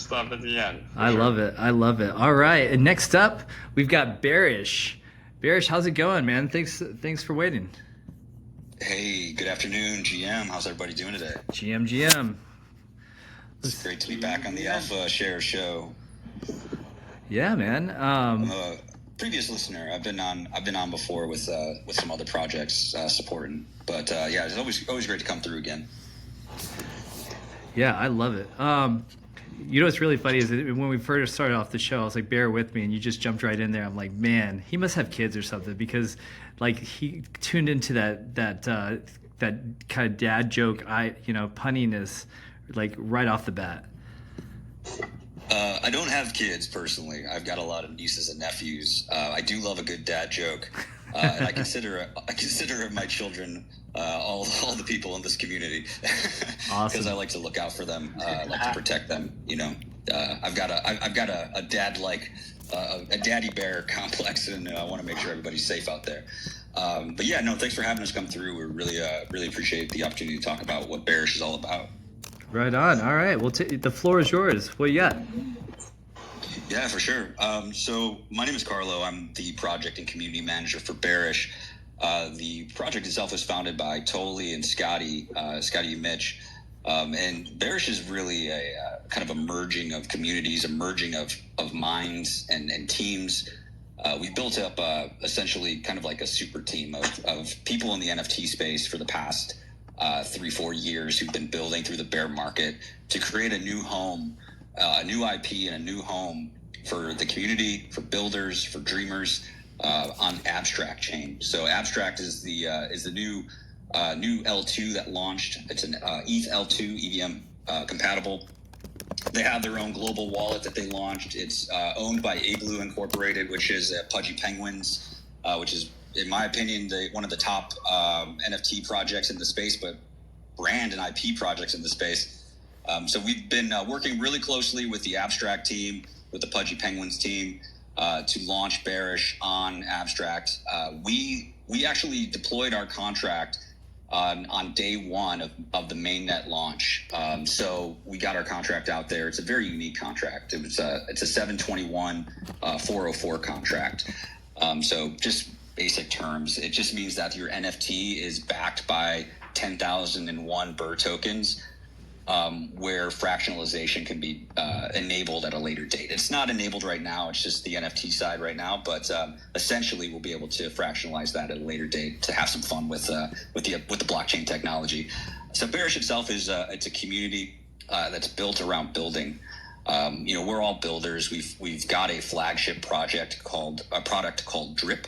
stuff at the end. I Sure. love it. I love it. All right. And next up, we've got Bearish. Bearish, how's it going, man? Thanks for waiting. Hey, good afternoon, GM. How's everybody doing today? GM. It's great to be back on the Alpha Share Show. Yeah, man. I'm a previous listener. I've been on before with some other projects supporting. But yeah, it's always great to come through again. Yeah, I love it. You know what's really funny is that when we first started off the show, I was like, bear with me, and you just jumped right in there. I'm like, man, he must have kids or something, because like he tuned into that kind of dad joke, punniness, like right off the bat. I don't have kids personally. I've got a lot of nieces and nephews. I do love a good dad joke, and I consider my children all the people in this community. Awesome. Because I like to look out for them. I like to protect them. I've got a dad like a daddy bear complex, and I want to make sure everybody's safe out there. But yeah, no, thanks for having us come through. We really appreciate the opportunity to talk about what Bearish is all about. Right on. All right. Well, the floor is yours. What you got? Yeah, for sure. So my name is Carlo. I'm the project and community manager for Bearish. The project itself was founded by Toli and Scotty and Mitch. And Bearish is really a kind of a merging of communities, a merging of minds and teams. We built up essentially kind of like a super team of people in the NFT space for the past 3-4 years who've been building through the bear market to create a new home, a new IP and a new home for the community, for builders, for dreamers on Abstract chain. So Abstract is the new L2 that launched. It's an ETH L2 EVM compatible. They have their own global wallet that they launched. It's owned by Igloo Incorporated, which is Pudgy Penguins, which is, in my opinion, one of the top NFT projects in the space, but brand and IP projects in the space. So we've been working really closely with the Abstract team, with the Pudgy Penguins team, to launch Bearish on Abstract. We actually deployed our contract on day one of the mainnet launch. So we got our contract out there. It's a very unique contract. It's a 721 404 contract. So just basic terms, it just means that your NFT is backed by 10,001 Burr tokens, where fractionalization can be enabled at a later date. It's not enabled right now. It's just the NFT side right now, but essentially we'll be able to fractionalize that at a later date to have some fun with the blockchain technology. So Bearish itself is it's a community that's built around building. We're all builders. We've got a flagship product called Drip,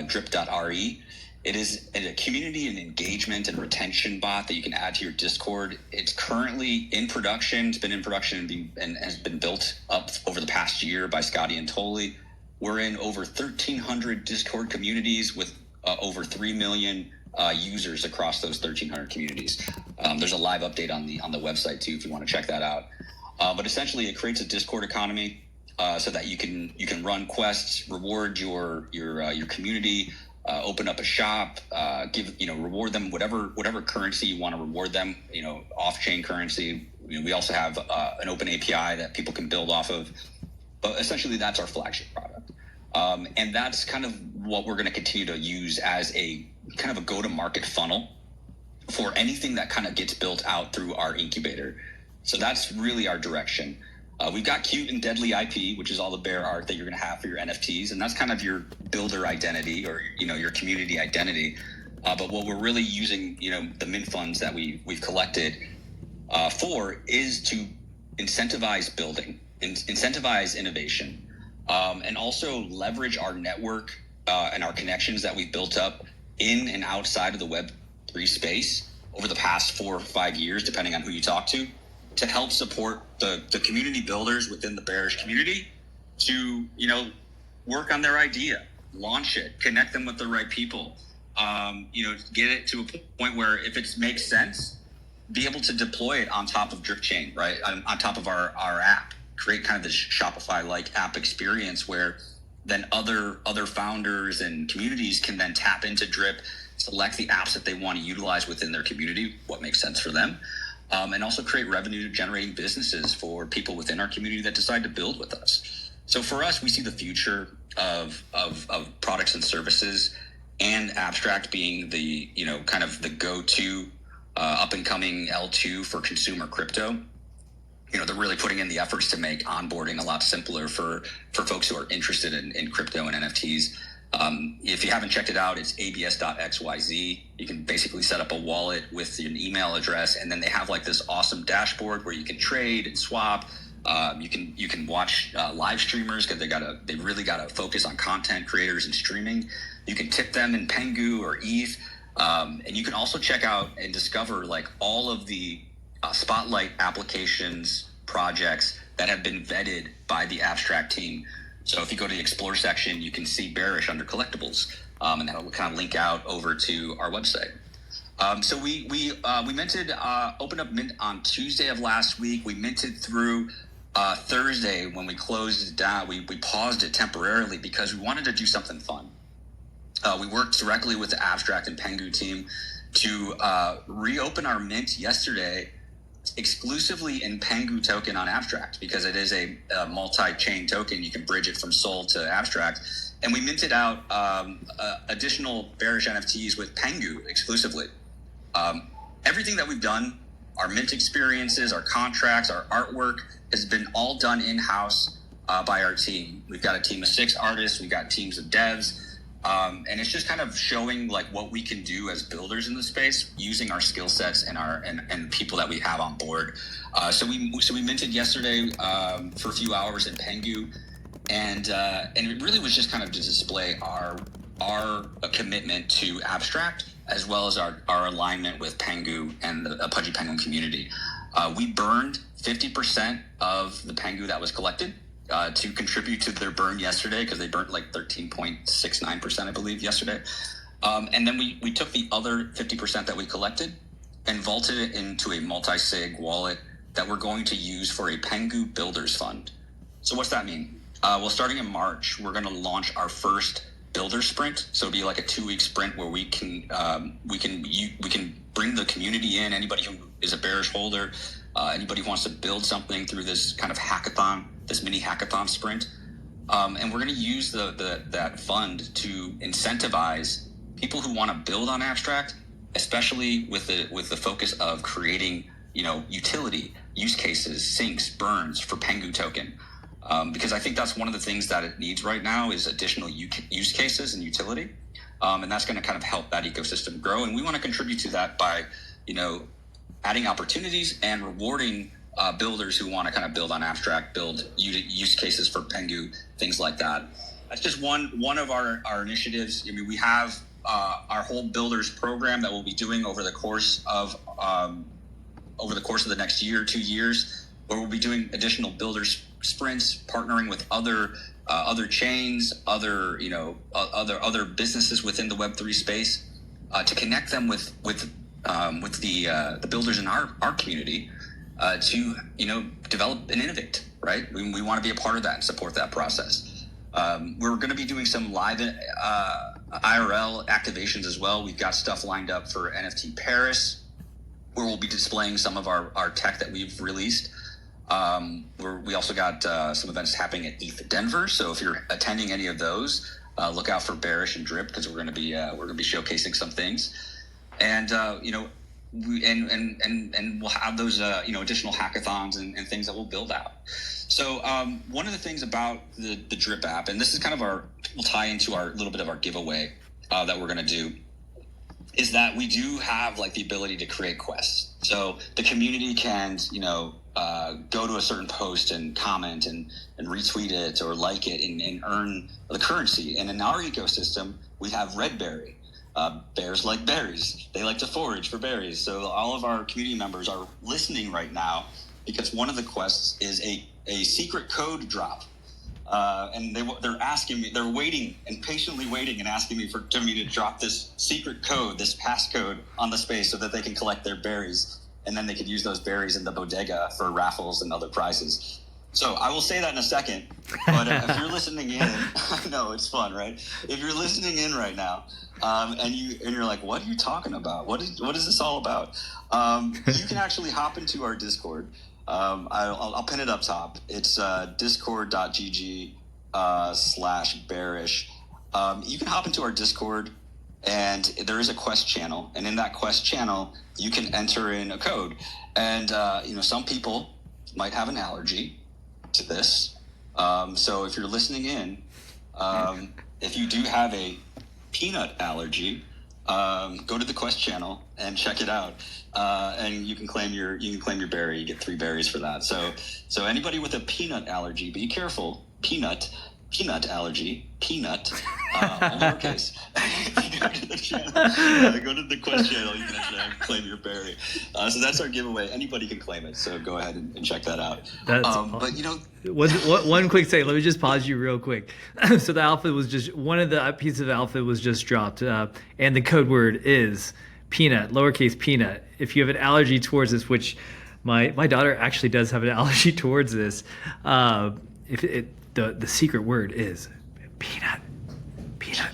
drip.re. It is a community and engagement and retention bot that you can add to your Discord. It's currently in production. It's been in production and has been built up over the past year by Scotty and Toli. We're in over 1,300 Discord communities with over 3 million users across those 1,300 communities. There's a live update on the website too if you want to check that out. But essentially, it creates a Discord economy so that you can run quests, reward your community. Open up a shop, reward them whatever currency you want to reward them, off-chain currency. We also have an open API that people can build off of. But essentially, that's our flagship product. And that's kind of what we're going to continue to use as a kind of a go-to-market funnel for anything that kind of gets built out through our incubator. So that's really our direction. We've got cute and deadly IP, which is all the bear art that you're going to have for your NFTs. And that's kind of your builder identity or, your community identity. But what we're really using, the mint funds that we've collected for is to incentivize building, incentivize innovation, and also leverage our network and our connections that we've built up in and outside of the Web3 space over the past 4 or 5 years, depending on who you talk to help support the community builders within the Bearish community to, work on their idea, launch it, connect them with the right people, get it to a point where if it makes sense, be able to deploy it on top of Drip Chain, right? On top of our app, create kind of this Shopify-like app experience where then other founders and communities can then tap into Drip, select the apps that they want to utilize within their community, what makes sense for them. and also create revenue generating businesses for people within our community that decide to build with us. So for us, we see the future of products and services, and Abstract being the, kind of the go-to up and coming L2 for consumer crypto. They're really putting in the efforts to make onboarding a lot simpler for folks who are interested in crypto and NFTs. If you haven't checked it out, it's abs.xyz. You can basically set up a wallet with an email address, and then they have like this awesome dashboard where you can trade and swap. You can watch live streamers, because they really got to focus on content creators and streaming. You can tip them in Pengu or ETH, and you can also check out and discover like all of the spotlight applications, projects that have been vetted by the Abstract team. So if you go to the explore section, you can see Bearish under collectibles, and that'll kind of link out over to our website. So we minted, opened up mint on Tuesday of last week. We minted through Thursday. When we closed it down, we paused it temporarily because we wanted to do something fun. We worked directly with the Abstract and Pengu team to reopen our mint yesterday, exclusively in Pengu token on Abstract, because it is a multi-chain token. You can bridge it from Sol to Abstract. And we minted out additional Bearish NFTs with Pengu exclusively. Everything that we've done, our mint experiences, our contracts, our artwork, has been all done in-house by our team. We've got a team of 6 artists. We've got teams of devs. And it's just kind of showing like what we can do as builders in the space using our skill sets and and people that we have on board. So we minted yesterday for a few hours in Pengu, and it really was just kind of to display our commitment to Abstract, as well as our alignment with Pengu and the Pudgy Penguin community. We burned 50% of the Pengu that was collected to contribute to their burn yesterday, because they burnt like 13.69%, I believe, yesterday. And then we took the other 50% that we collected and vaulted it into a multi-sig wallet that we're going to use for a Pengu Builders Fund. So what's that mean? Well, starting in March, we're going to launch our first builder sprint. So it'll be like a 2-week sprint where we can bring the community in, anybody who is a Bearish holder, anybody who wants to build something through this kind of hackathon, this mini hackathon sprint. And we're going to use that fund to incentivize people who want to build on Abstract, especially with the focus of creating, utility, use cases, sinks, burns for Pengu token. Because I think that's one of the things that it needs right now is additional use cases and utility. And that's going to kind of help that ecosystem grow. And we want to contribute to that by, adding opportunities and rewarding builders who want to kind of build on Abstract, build use cases for Pengu, things like that. That's just one of our initiatives. I mean, we have our whole builders program that we'll be doing over the course of the next year, 2 years, where we'll be doing additional builders sprints, partnering with other chains, other businesses within the Web3 space, to connect them with the builders in our community, to develop and innovate. Right, we want to be a part of that and support that process. We're going to be doing some live IRL activations as well. We've got stuff lined up for NFT Paris, where we'll be displaying some of our tech that we've released. We also got some events happening at ETH Denver. So if you're attending any of those, look out for Bearish and Drip, because we're going to be showcasing some things, and we'll have those additional hackathons and things that we'll build out. So one of the things about the Drip app, and this is kind of will tie into our little bit of our giveaway that we're going to do, is that we do have like the ability to create quests. So the community can go to a certain post and comment and retweet it or like it and earn the currency. And in our ecosystem, we have Redberry. Bears like berries. They like to forage for berries. So all of our community members are listening right now, because one of the quests is a secret code drop. And they're asking me, they're waiting and patiently waiting and asking me to drop this secret code, this passcode on the space, so that they can collect their berries. And then they could use those berries in the bodega for raffles and other prizes. So I will say that in a second, but if you're listening in, I know it's fun, right? If you're listening in right now, and you're like, what are you talking about? What is this all about? You can actually hop into our Discord. I'll pin it up top. It's discord.gg /bearish. You can hop into our Discord, and there is a quest channel, and in that quest channel, you can enter in a code, and some people might have an allergy to this. So if you're listening in, if you do have a peanut allergy, go to the quest channel and check it out. And you can claim your berry. You get 3 berries for that. So anybody with a peanut allergy, be careful. Peanut allergy, peanut, lowercase. If you go to the channel, go to the quest channel, you can actually claim your berry. So that's our giveaway. Anybody can claim it. So go ahead and check that out. That's but one quick second. Let me just pause you real quick. So the alpha was just one of the pieces of alpha was just dropped, and the code word is peanut, lowercase peanut. If you have an allergy towards this, which my daughter actually does have an allergy towards this, the secret word is peanut.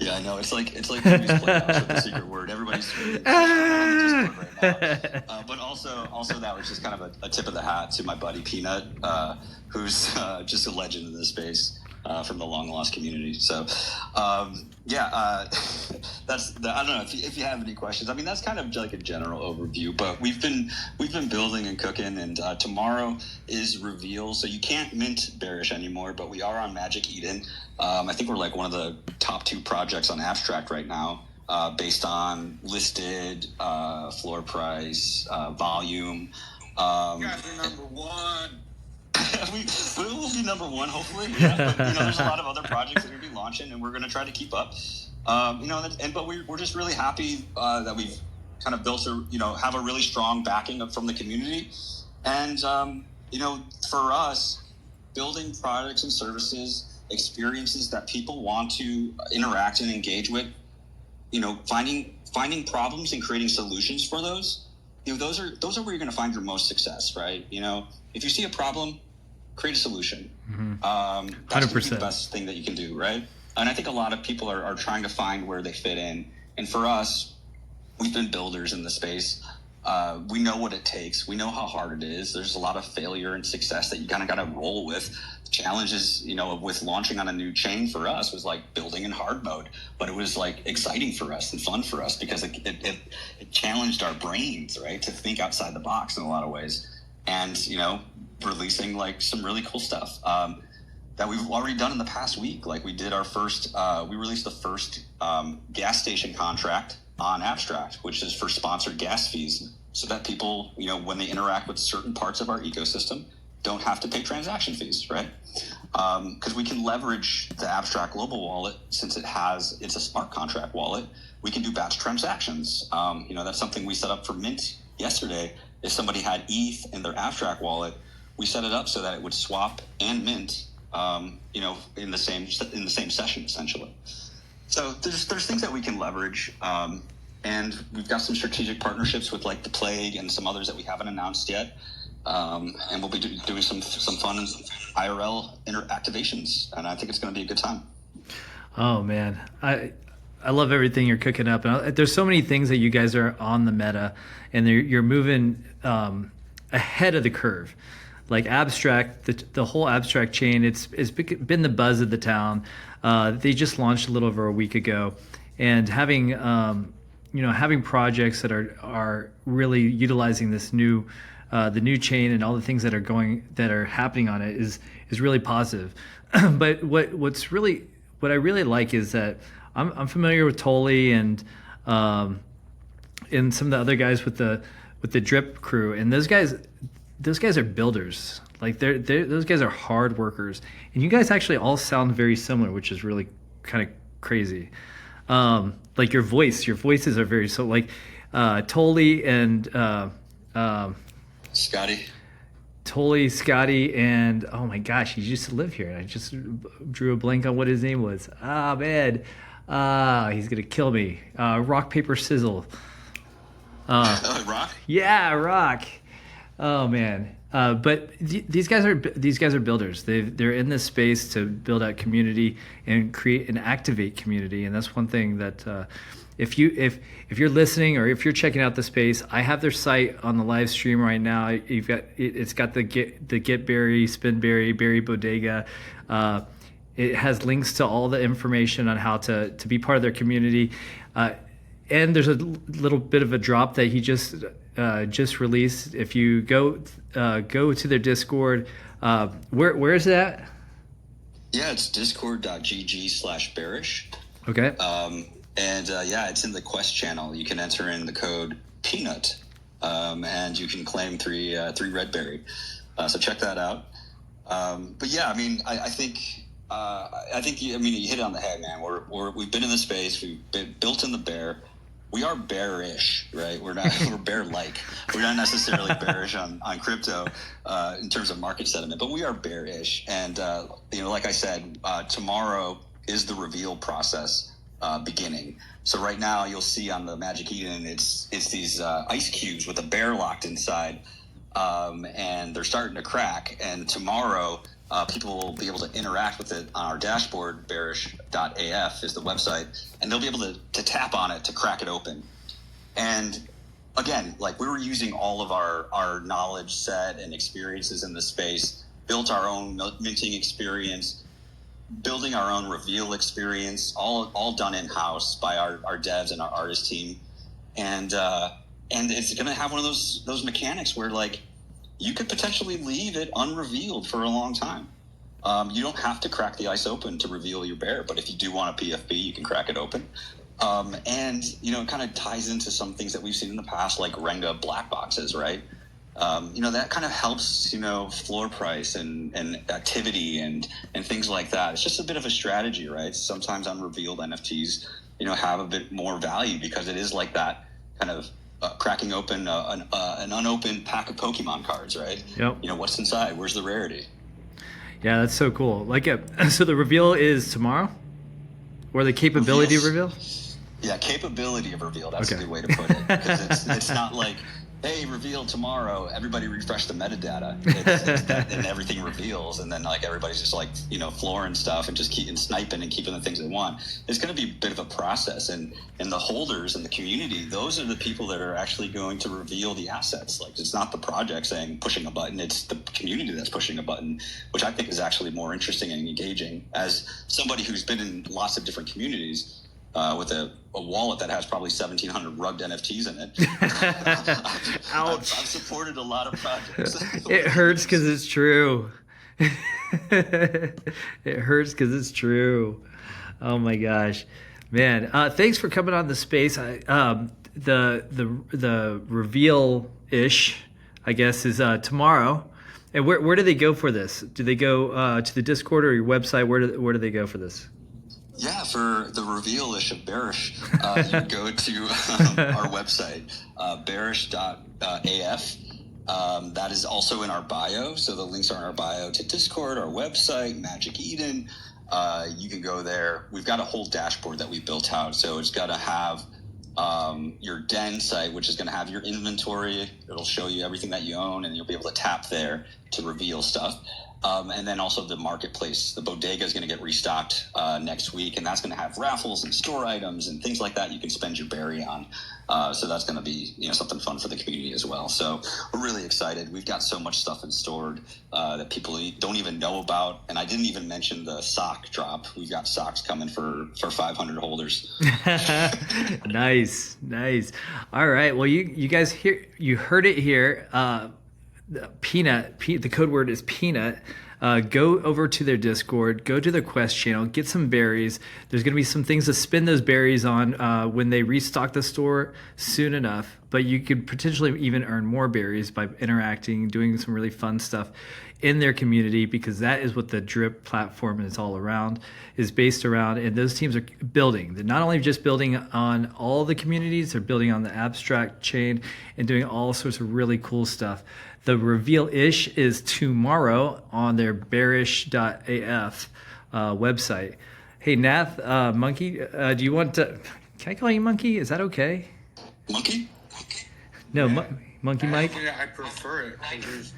Yeah, I know. It's like Jimmy's Playhouse with the secret word. Everybody's screaming right now. But also that was just kind of a tip of the hat to my buddy Peanut, who's just a legend in this space from the long lost community. So that's I don't know if you have any questions. I mean, that's kind of like a general overview, but we've been building and cooking, and tomorrow is reveal. So you can't mint Bearish anymore, but we are on Magic Eden. I think we're like one of the top 2 projects on Abstract right now, based on listed, floor price, volume. You guys are number 1. we will be number 1, hopefully. Yeah, but there's a lot of other projects that we're going to be launching, and we're going to try to keep up. But we're just really happy that we've kind of built have a really strong backing from the community, and for us, building products and services, experiences that people want to interact and engage with, finding problems and creating solutions for those. Those are where you're going to find your most success, right? If you see a problem, create a solution. Mm-hmm. That's the best thing that you can do, right? And I think a lot of people are trying to find where they fit in. And for us, we've been builders in the space. We know what it takes. We know how hard it is. There's a lot of failure and success that you kind of got to roll with. The challenges, with launching on a new chain for us was like building in hard mode, but it was like exciting for us and fun for us because it challenged our brains, right, to think outside the box in a lot of ways, and releasing like some really cool stuff that we've already done in the past week. Like we did our first, we released the first gas station contract on Abstract, which is for sponsored gas fees, so that people, when they interact with certain parts of our ecosystem, don't have to pay transaction fees, right? Because we can leverage the Abstract Global Wallet since it's a smart contract wallet. We can do batch transactions. That's something we set up for Mint yesterday. If somebody had ETH in their Abstract wallet, we set it up so that it would swap and mint, in the same session essentially. So there's things that we can leverage, and we've got some strategic partnerships with like the Plague and some others that we haven't announced yet. And we'll be doing some fun IRL activations, and I think it's going to be a good time. Oh man, I love everything you're cooking up, and there's so many things that you guys are on the meta, and you're moving ahead of the curve. Like Abstract, the whole Abstract chain, it's been the buzz of the town. They just launched a little over a week ago, and having projects that are really utilizing this new. The new chain and all the things that are happening on it is really positive. But what I really like is that I'm familiar with Tolly and some of the other guys with the Drip crew, and those guys are builders. Like those guys are hard workers, and you guys actually all sound very similar, which is really kind of crazy. Like your voices are very so like Tolly and Scotty. Totally, Scotty, and oh my gosh, he used to live here, and I just drew a blank on what his name was. Ah, man. He's going to kill me. Rock, paper, sizzle. Rock? Yeah, Rock. Oh man. But these guys are builders. They're in this space to build out community and create and activate community. And that's one thing that if you're listening or if you're checking out the space, I have their site on the live stream right now. It's got the Get Berry, Spin Berry, Berry Bodega. It has links to all the information on how to be part of their community. And there's a little bit of a drop that he just released. If you go to their Discord, where is that? Yeah, it's discord.gg/bearish. Okay. Yeah, it's in the Quest channel. You can enter in the code Peanut, and you can claim three red berry. So check that out. But yeah, I mean, I think you hit it on the head, man. We've been in the space. We've been built in the bear. We are bearish, right? We're bear-like. We're not necessarily bearish on crypto in terms of market sentiment, but we are bearish. And like I said, tomorrow is the reveal process beginning. So right now, you'll see on the Magic Eden, it's these ice cubes with a bear locked inside, and they're starting to crack. And tomorrow, people will be able to interact with it on our dashboard. Bearish.af is the website, and they'll be able to tap on it to crack it open. And again, like, we were using all of our knowledge set and experiences in the space, built our own minting experience, building our own reveal experience, all done in-house by our devs and our artist team. And it's going to have one of those mechanics where, like, you could potentially leave it unrevealed for a long time. You don't have to crack the ice open to reveal your bear, but if you do want a PFP, you can crack it open. And it kind of ties into some things that we've seen in the past, like Renga black boxes, right? That kind of helps, floor price and activity and things like that. It's just a bit of a strategy, right? Sometimes unrevealed NFTs, have a bit more value because it is like that kind of cracking open an unopened pack of Pokemon cards, right? Yep. What's inside? Where's the rarity? Yeah, that's so cool. So the reveal is tomorrow, or the capability reveal? Yeah, capability of reveal. That's a good way to put it, because it's not like, hey, reveal tomorrow, everybody refresh the metadata. It's that, and everything reveals, and then like everybody's just like flooring stuff and just keeping sniping and keeping the things they want. It's going to be a bit of a process, and the holders and the community, those are the people that are actually going to reveal the assets. Like, it's not the project pushing a button, it's the community that's pushing a button, which I think is actually more interesting and engaging. As somebody who's been in lots of different communities, with a wallet that has probably 1,700 rugged NFTs in it. Ouch. I've supported a lot of projects. It hurts because it's true. It hurts because it's true. Oh my gosh, man! Thanks for coming on the space. The reveal-ish, I guess, is tomorrow. And where do they go for this? Do they go to the Discord or your website? Where do they go for this? Yeah, for the reveal-ish of Bearish, you go to our website, bearish.af. That is also in our bio. So the links are in our bio to Discord, our website, Magic Eden. You can go there. We've got a whole dashboard that we built out. So it's got to have your den site, which is going to have your inventory. It'll show you everything that you own, and you'll be able to tap there to reveal stuff. And then also the marketplace. The bodega is going to get restocked next week, and that's going to have raffles and store items and things like that you can spend your berry on. So that's going to be something fun for the community as well. So we're really excited. We've got so much stuff in stored that people don't even know about. And I didn't even mention the sock drop. We've got socks coming for 500 holders. Nice. All right. Well, you guys heard it here. Peanut, the code word is Peanut. Go over to their Discord, go to their Quest channel, get some berries. There's going to be some things to spin those berries on when they restock the store soon enough. But you could potentially even earn more berries by interacting, doing some really fun stuff in their community, because that is what the Drip platform is all around, is based around. And those teams are building. They're not only just building on all the communities, they're building on the abstract chain and doing all sorts of really cool stuff. The reveal-ish is tomorrow on their bearish.af website. Hey, Nath, Monkey, do you want to... Can I call you Monkey? Is that okay? Monkey? No, Monkey Mike? Actually, I prefer it because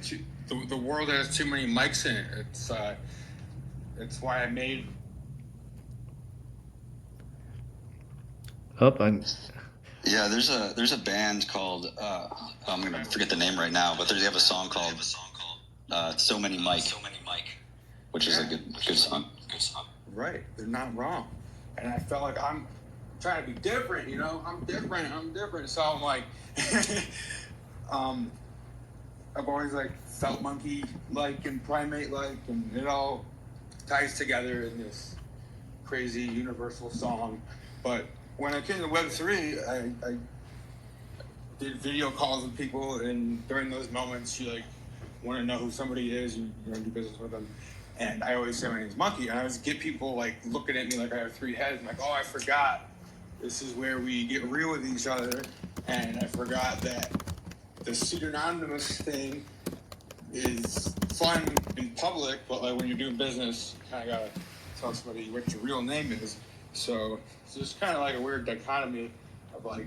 the world has too many mics in it. It's why I made. Oh, I'm. Yeah, there's a band called I'm gonna forget the name right now, but they have a song called "So Many Mike," which is a good song. Right, they're not wrong, and I felt like I'm trying to be different. You know, I'm different. So I'm like, I've always like felt monkey like and primate like, and it all ties together in this crazy universal song. But when I came to Web3, I did video calls with people, and during those moments, you like want to know who somebody is, you want to do business with them. And I always say my name's Monkey, and I always get people like looking at me like I have 3 heads. I'm like, oh, I forgot. This is where we get real with each other, and I forgot that the pseudonymous thing is fun in public, but like when you're doing business, you kind of gotta tell somebody what your real name is. So it's just kind of like a weird dichotomy of like,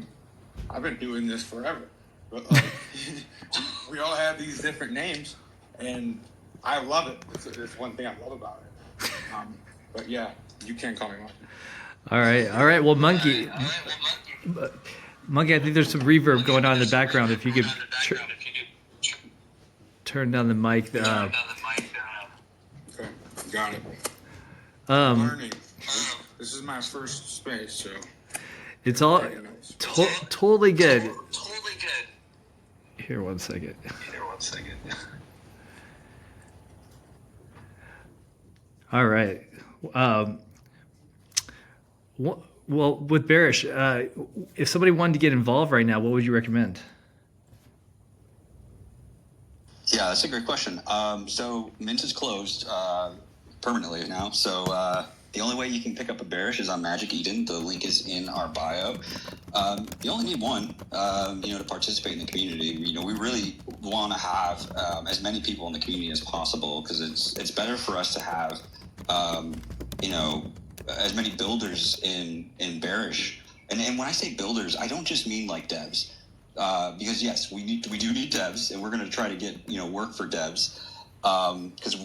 I've been doing this forever, but like we all have these different names, and I love it. It's one thing I love about it. But yeah, you can't call me Monkey. All right. Well, Monkey, Monkey, I think there's some reverb going on in the background. If you could turn down the mic. Okay, got it. Um, Learning. This is my first space, so it's all totally good. Here, one second. All right. Well, with Bearish, if somebody wanted to get involved right now, what would you recommend? Yeah, that's a great question. So Mint is closed permanently now. So the only way you can pick up a Bearish is on Magic Eden. The link is in our bio. You only need one, to participate in the community. We really want to have as many people in the community as possible, because it's better for us to have, as many builders in Bearish. And when I say builders, I don't just mean like devs. Because yes, we do need devs, and we're going to try to get work for devs, because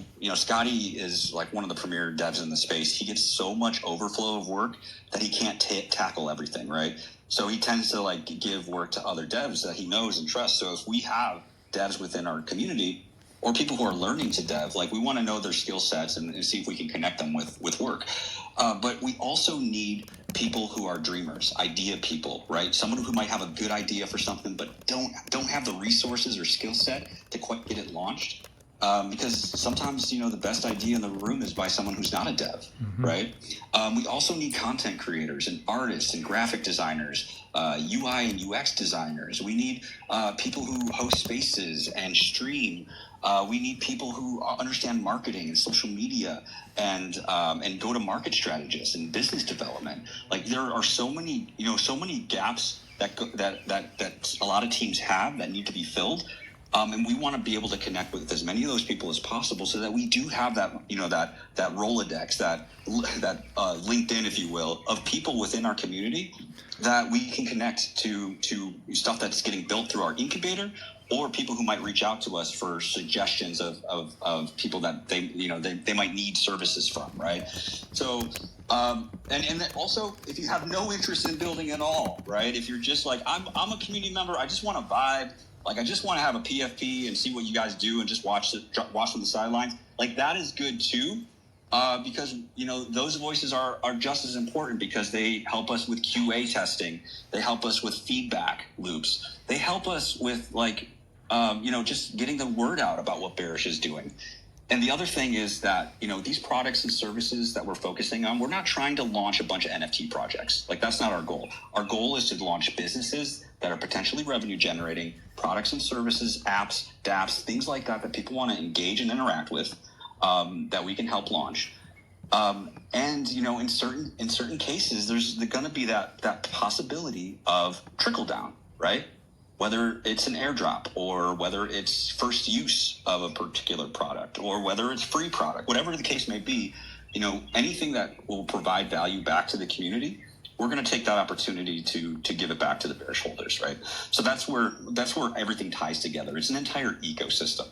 Scotty is like one of the premier devs in the space. He gets so much overflow of work that he can't tackle everything, right? So he tends to like give work to other devs that he knows and trusts. So if we have devs within our community, or people who are learning to dev, like we want to know their skill sets and see if we can connect them with work. But we also need people who are dreamers, idea people, right? Someone who might have a good idea for something, but don't have the resources or skill set to quite get it launched. Because sometimes, the best idea in the room is by someone who's not a dev, right? We also need content creators and artists and graphic designers, UI and UX designers. We need people who host spaces and stream. We need people who understand marketing and social media and go-to-market strategists and business development. Like there are so many gaps that a lot of teams have that need to be filled. And we want to be able to connect with as many of those people as possible, so that we do have that that Rolodex, that LinkedIn, if you will, of people within our community that we can connect to stuff that's getting built through our incubator, or people who might reach out to us for suggestions of people that they might need services from, right? So and then also, if you have no interest in building at all, right? If you're just like, I'm a community member, I just want to vibe. Like, I just want to have a PFP and see what you guys do and just watch from the sidelines. Like, that is good too, because those voices are just as important, because they help us with QA testing, they help us with feedback loops, they help us with just getting the word out about what Bearish is doing. And the other thing is that, these products and services that we're focusing on, we're not trying to launch a bunch of NFT projects. Like, that's not our goal. Our goal is to launch businesses that are potentially revenue generating, products and services, apps, dApps, things like that people want to engage and interact with, that we can help launch. And in certain cases, there's going to be that possibility of trickle down, right? Whether it's an airdrop, or whether it's first use of a particular product, or whether it's free product, whatever the case may be, anything that will provide value back to the community, we're going to take that opportunity to give it back to the Bearish holders, right? So that's where everything ties together. It's an entire ecosystem.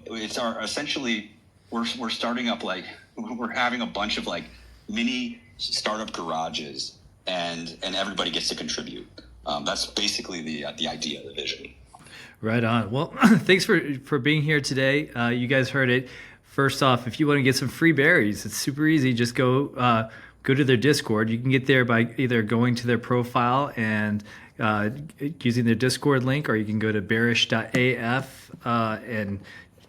It's our essentially we're starting up, like, we're having a bunch of like mini startup garages, and everybody gets to contribute. That's basically the idea, the vision. Right on. Well, thanks for being here today. You guys heard it. First off, if you want to get some free berries, it's super easy. Just go to their Discord. You can get there by either going to their profile and using their Discord link, or you can go to bearish.af and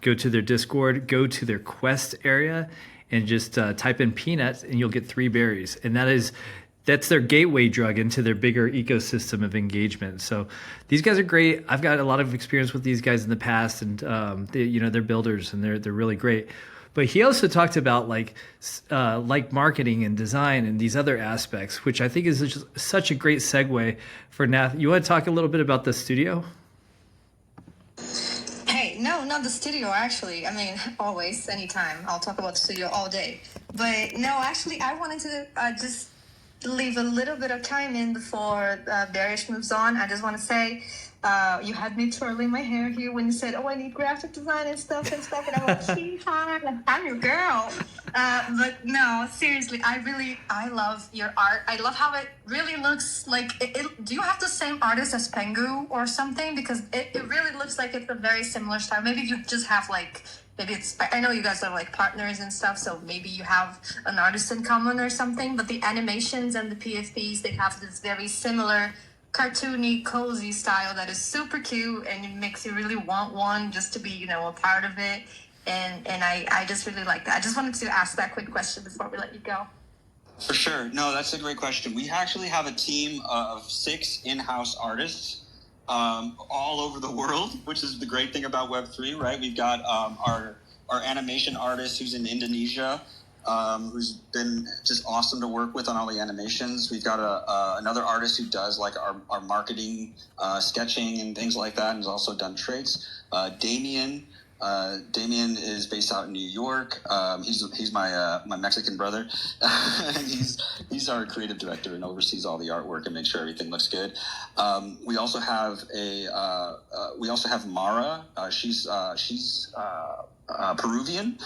go to their Discord, go to their quest area, and just type in peanuts, and you'll get 3 berries. And that's their gateway drug into their bigger ecosystem of engagement. So these guys are great. I've got a lot of experience with these guys in the past, and they're builders, and they're really great. But he also talked about like marketing and design and these other aspects, which I think is just such a great segue for Nath. You want to talk a little bit about the studio? Hey, no, not the studio, actually. I mean, always, anytime. I'll talk about the studio all day. But no, actually, I wanted to just leave a little bit of time in before Bearish moves on. I just want to say, you had me twirling my hair here when you said, "Oh, I need graphic design and stuff," and I'm like, "Gee, hi, I'm your girl." But no, seriously, I love your art. I love how it really looks like. Do you have the same artist as Pengu or something? Because it really looks like it's a very similar style. Maybe you just have like. Maybe I know you guys are like partners and stuff, so maybe you have an artist in common or something, but the animations and the PFPs, they have this very similar cartoony, cozy style that is super cute, and it makes you really want one just to be, a part of it. And I just really like that. I just wanted to ask that quick question before we let you go. For sure. No, that's a great question. We actually have a team of 6 in-house artists all over the world, which is the great thing about Web3, right? We've got our animation artist who's in Indonesia, who's been just awesome to work with on all the animations. We've got another artist who does like our marketing, sketching and things like that, and has also done traits. Damien is based out in New York. He's my Mexican brother. And he's our creative director and oversees all the artwork and makes sure everything looks good. We also have Mara. She's Peruvian.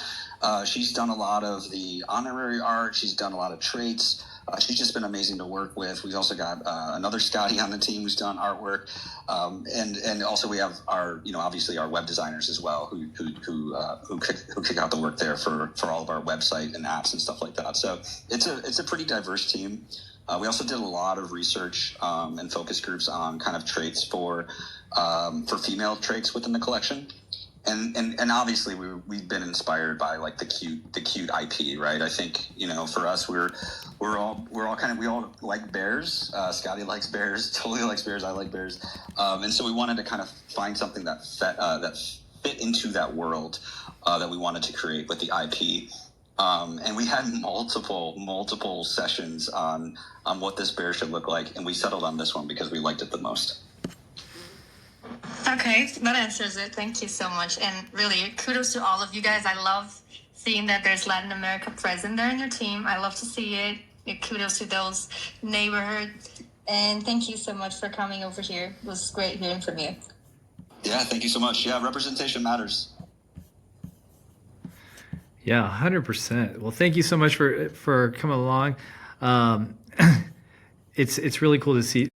She's done a lot of the honorary art. She's done a lot of traits. She's just been amazing to work with. We've also got another Scotty on the team who's done artwork, and also we have our, obviously our web designers as well who kick out the work there for all of our website and apps and stuff like that. So it's a pretty diverse team. We also did a lot of research and focus groups on kind of traits for female traits within the collection. And obviously we've been inspired by like the cute IP, right? I think, for us, we all like bears. Scotty likes bears, totally likes bears. I like bears. And so we wanted to kind of find something that fit into that world that we wanted to create with the IP. And we had multiple sessions on what this bear should look like. And we settled on this one because we liked it the most. Okay, that answers it. Thank you so much. And really, kudos to all of you guys. I love seeing that there's Latin America present there in your team. I love to see it. Kudos to those neighborhoods. And thank you so much for coming over here. It was great hearing from you. Yeah, thank you so much. Yeah, representation matters. Yeah, 100%. Well, thank you so much for coming along. It's really cool to see